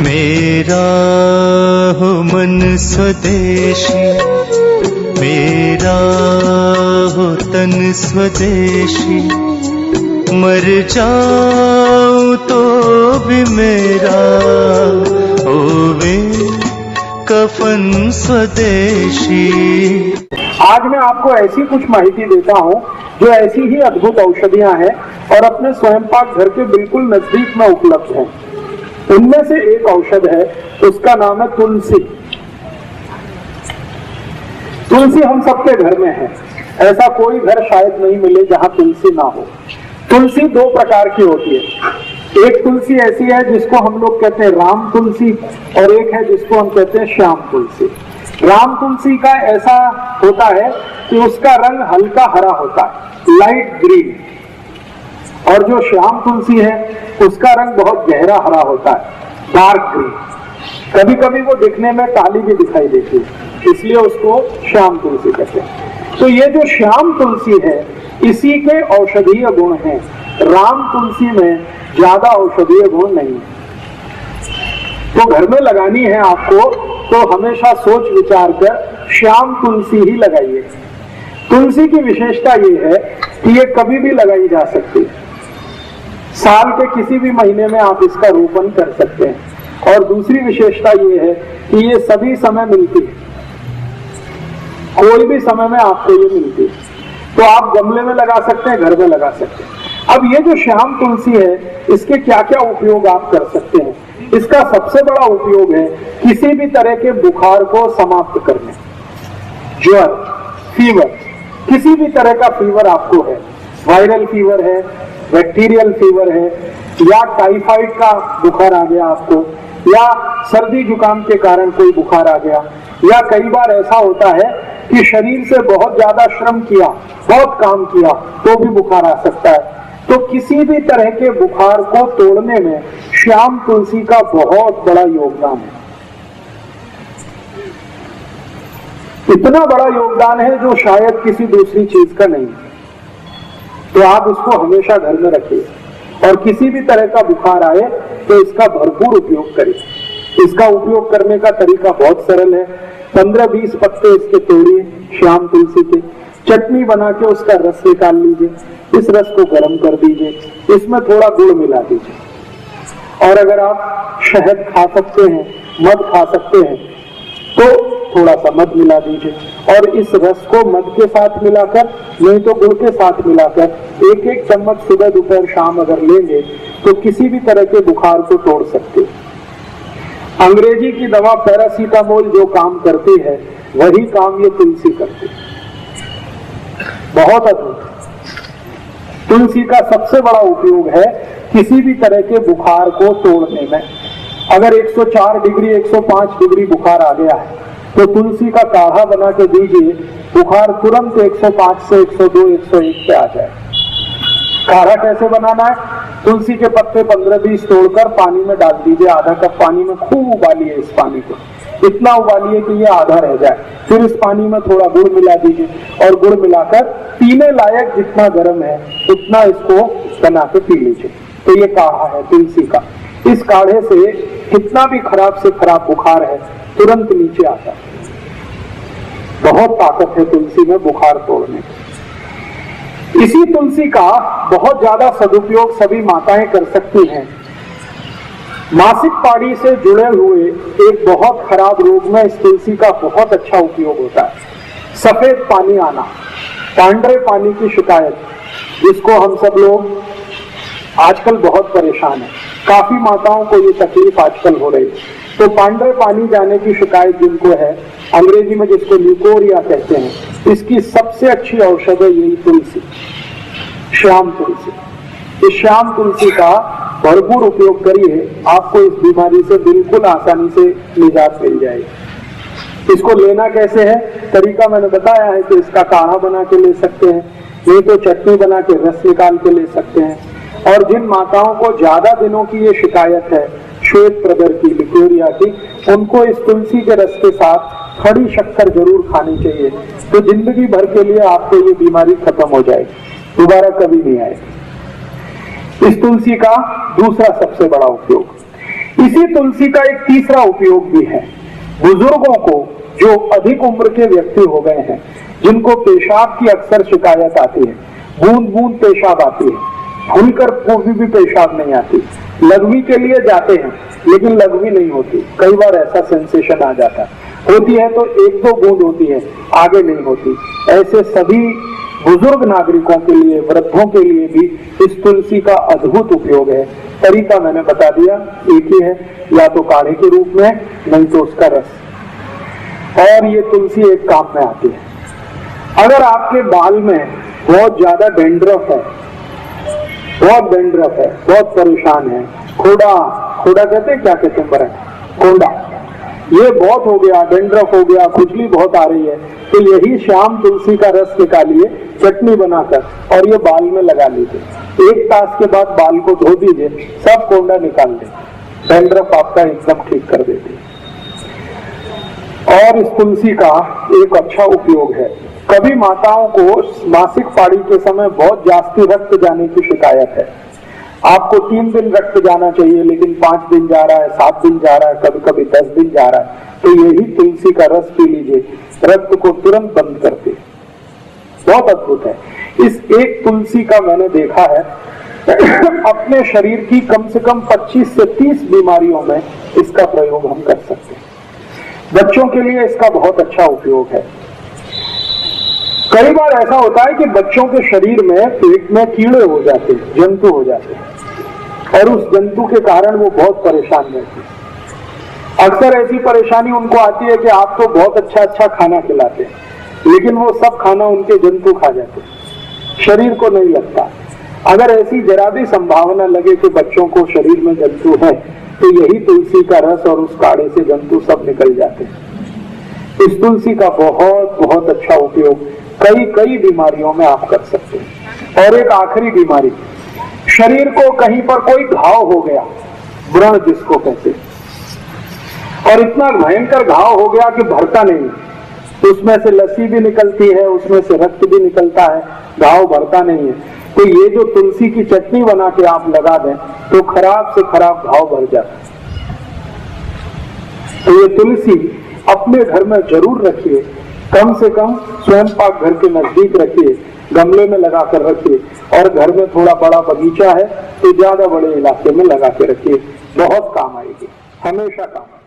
मेरा हो मन स्वदेशी, मेरा हो तन स्वदेशी, मर जाऊं तो भी मेरा होवे कफन स्वदेशी। आज मैं आपको ऐसी कुछ माहिती देता हूँ जो ऐसी ही अद्भुत औषधियां हैं और अपने स्वयंपाक घर के बिल्कुल नजदीक में उपलब्ध हैं। उनमें से एक औषध है, उसका नाम है तुलसी। तुलसी हम सबके घर में है, ऐसा कोई घर शायद नहीं मिले जहां तुलसी ना हो। तुलसी दो प्रकार की होती है। एक तुलसी ऐसी है जिसको हम लोग कहते हैं राम तुलसी, और एक है जिसको हम कहते हैं श्याम तुलसी। राम तुलसी का ऐसा होता है कि उसका रंग हल्का हरा होता है, लाइट ग्रीन, और जो श्याम तुलसी है उसका रंग बहुत गहरा हरा होता है, डार्क ग्रीन। कभी कभी वो दिखने में काली भी दिखाई देती है, इसलिए उसको श्याम तुलसी कहते हैं। तो ये जो श्याम तुलसी है इसी के औषधीय गुण हैं। राम तुलसी में ज्यादा औषधीय गुण नहीं है। तो घर में लगानी है आपको तो हमेशा सोच विचार कर श्याम तुलसी ही लगाइए। तुलसी की विशेषता ये है कि ये कभी भी लगाई जा सकती है, साल के किसी भी महीने में आप इसका रोपण कर सकते हैं। और दूसरी विशेषता ये है कि ये सभी समय मिलती है, कोई भी समय में आपको ये मिलती है। तो आप गमले में लगा सकते हैं, घर में लगा सकते हैं। अब ये जो श्याम तुलसी है इसके क्या क्या उपयोग आप कर सकते हैं। इसका सबसे बड़ा उपयोग है किसी भी तरह के बुखार को समाप्त करने, ज्वर, फीवर, किसी भी तरह का फीवर आपको है, वायरल फीवर है, बैक्टीरियल फीवर है, या टाइफाइड का बुखार आ गया आपको, या सर्दी जुकाम के कारण कोई बुखार आ गया, या कई बार ऐसा होता है कि शरीर से बहुत ज्यादा श्रम किया, बहुत काम किया तो भी बुखार आ सकता है। तो किसी भी तरह के बुखार को तोड़ने में श्याम तुलसी का बहुत बड़ा योगदान है। इतना बड़ा योगदान है जो शायद किसी दूसरी चीज का नहीं। तो आप उसको हमेशा घर में रखिए और किसी भी तरह का बुखार आए तो इसका भरपूर उपयोग करिए। इसका उपयोग करने का तरीका बहुत सरल है। 15-20 पत्ते इसके तोड़िए, श्याम तुलसी के, चटनी बना के उसका रस निकाल लीजिए, इस रस को गर्म कर दीजिए, इसमें थोड़ा गुड़ मिला दीजिए, और अगर आप शहद खा सकते हैं, मध खा सकते हैं तो थोड़ा सा मध मिला दीजिए, और इस रस को मध के साथ मिलाकर, नहीं तो गुड़ के साथ मिलाकर एक एक चम्मच सुबह दोपहर शाम अगर लेंगे तो किसी भी तरह के बुखार को तोड़ सकते हैं। अंग्रेजी की दवा पैरासीटामोल जो काम करती है वही काम ये तुलसी करती है। बहुत अद्भुत। तुलसी का सबसे बड़ा उपयोग है किसी भी तरह के बुखार को तोड़ने में। अगर 104 डिग्री 105 डिग्री बुखार आ गया है तो तुलसी का काढ़ा बना के दीजिए, बुखार तुरंत 105 से 102 101 पे आ जाए। काढ़ा कैसे बनाना है? तुलसी के पत्ते 15-20 तोड़कर पानी में डाल दीजिए, आधा कप पानी में खूब उबालिए इस पानी को, इतना उबालिए कि ये आधा रह जाए। फिर इस पानी में थोड़ा गुड़ मिला दीजिए और गुड़ मिलाकर पीने लायक जितना गर्म है उतना इसको बना के पी लीजिए। तो ये काढ़ा है तुलसी का। इस काढ़े से कितना भी खराब से खराब बुखार है तुरंत नीचे आता है। बहुत ताकत है तुलसी में बुखार तोड़ने की। इसी तुलसी का बहुत ज्यादा सदुपयोग सभी माताएं कर सकती हैं। मासिक पानी से जुड़े हुए एक बहुत खराब रोग में इस तुलसी का बहुत अच्छा उपयोग होता है। सफेद पानी आना, पांडरे पानी की शिकायत, जिसको हम सब लोग आजकल बहुत परेशान हैं। काफी माताओं को ये तकलीफ आजकल हो रही है। तो पांडरे पानी जाने की शिकायत जिनको है, अंग्रेजी में जिसको ल्यूकोरिया कहते हैं, इसकी सबसे अच्छी औषध है यही तुलसी, श्याम तुलसी। इस श्याम तुलसी का भरपूर उपयोग करिए, आपको इस बीमारी से बिल्कुल आसानी से निजात मिल जाएगी। इसको लेना कैसे है? तरीका मैंने बताया है कि इसका काढ़ा बना के ले सकते हैं, नहीं तो चटनी बना के रस निकाल के ले सकते हैं। और जिन माताओं को ज्यादा दिनों की ये शिकायत है श्वेत प्रदर की, लिकोरिया की, उनको इस तुलसी के रस के साथ खड़ी शक्कर जरूर खानी चाहिए। तो जिंदगी भर के लिए आपको ये बीमारी खत्म हो जाएगी, दोबारा कभी नहीं आएगी। इस तुलसी का दूसरा सबसे बड़ा उपयोग, इसी तुलसी का एक तीसरा उपयोग भी है। बुजुर्गों को, जो अधिक उम्र के व्यक्ति हो गए हैं, जिनको पेशाब की अक्सर शिकायत आती है, बूंद बूंद पेशाब आती है, खुलकर भी पेशाब नहीं आती, लघवी के लिए जाते हैं लेकिन लघवी नहीं होती, कई बार ऐसा सेंसेशन आ जाता है, होती है तो एक दो बूंद होती है, आगे नहीं होती। ऐसे सभी बुजुर्ग नागरिकों के लिए, वृद्धों के लिए भी इस तुलसी का अद्भुत उपयोग है। तरीका मैंने बता दिया, एक ही है, या तो काढ़े के रूप में, नहीं तो उसका रस। और ये तुलसी एक काम में आती है। अगर आपके बाल में बहुत ज्यादा डेंड्रफ है, बहुत परेशान है, खोड़ा कहते हैं, क्या कहते हैं, बरन कोंडा, ये बहुत हो गया, डेंड्रफ हो गया, खुजली बहुत आ रही है, तो यही शाम तुलसी का रस निकालिए चटनी बनाकर और ये बाल में लगा लीजिए। 1 तास के बाद बाल को धो दीजिए, सब कोंडा निकाल दे, डेंड्रफ आपका एकदम ठीक कर देती है। और इस तुलसी का एक अच्छा उपयोग है, कभी माताओं को मासिक पाड़ी के समय बहुत जास्ती रक्त जाने की शिकायत है। आपको 3 दिन रक्त जाना चाहिए लेकिन 5 दिन जा रहा है, 7 दिन जा रहा है, कभी कभी 10 दिन जा रहा है, तो यही तुलसी का रस पी लीजिए, रक्त को तुरंत बंद करते, बहुत अद्भुत है। इस एक तुलसी का मैंने देखा है अपने शरीर की कम से कम 25 से 30 बीमारियों में इसका प्रयोग हम कर सकते हैं। बच्चों के लिए इसका बहुत अच्छा उपयोग है। कई बार ऐसा होता है कि बच्चों के शरीर में पेट में कीड़े हो जाते हैं, जंतु हो जाते हैं, और उस जंतु के कारण वो बहुत परेशान रहते हैं। अक्सर ऐसी परेशानी उनको आती है कि आप तो बहुत अच्छा खाना खिलाते हैं लेकिन वो सब खाना उनके जंतु खा जाते हैं, शरीर को नहीं लगता। अगर ऐसी जरा भी संभावना लगे कि बच्चों को शरीर में जंतु है, तो यही तुलसी का रस और उस काढ़े से जंतु सब निकल जाते हैं। इस तुलसी का बहुत अच्छा उपयोग कई बीमारियों में आप कर सकते हैं। और एक आखिरी बीमारी, शरीर को कहीं पर कोई घाव हो गया, व्रण जिसको कहते हैं, और इतना भयंकर घाव हो गया कि भरता नहीं, उसमें से लस्सी भी निकलती है, उसमें से रक्त भी निकलता है, घाव भरता नहीं है, तो ये जो तुलसी की चटनी बना के आप लगा दें तो खराब से खराब घाव भर जाता है। तो ये तुलसी अपने घर में जरूर रखिए, कम से कम स्वयं पाक घर के नजदीक रखिए, गमले में लगा कर रखिए, और घर में थोड़ा बड़ा बगीचा है तो ज्यादा बड़े इलाके में लगा के रखिए, बहुत काम आएगी, हमेशा काम आएगी।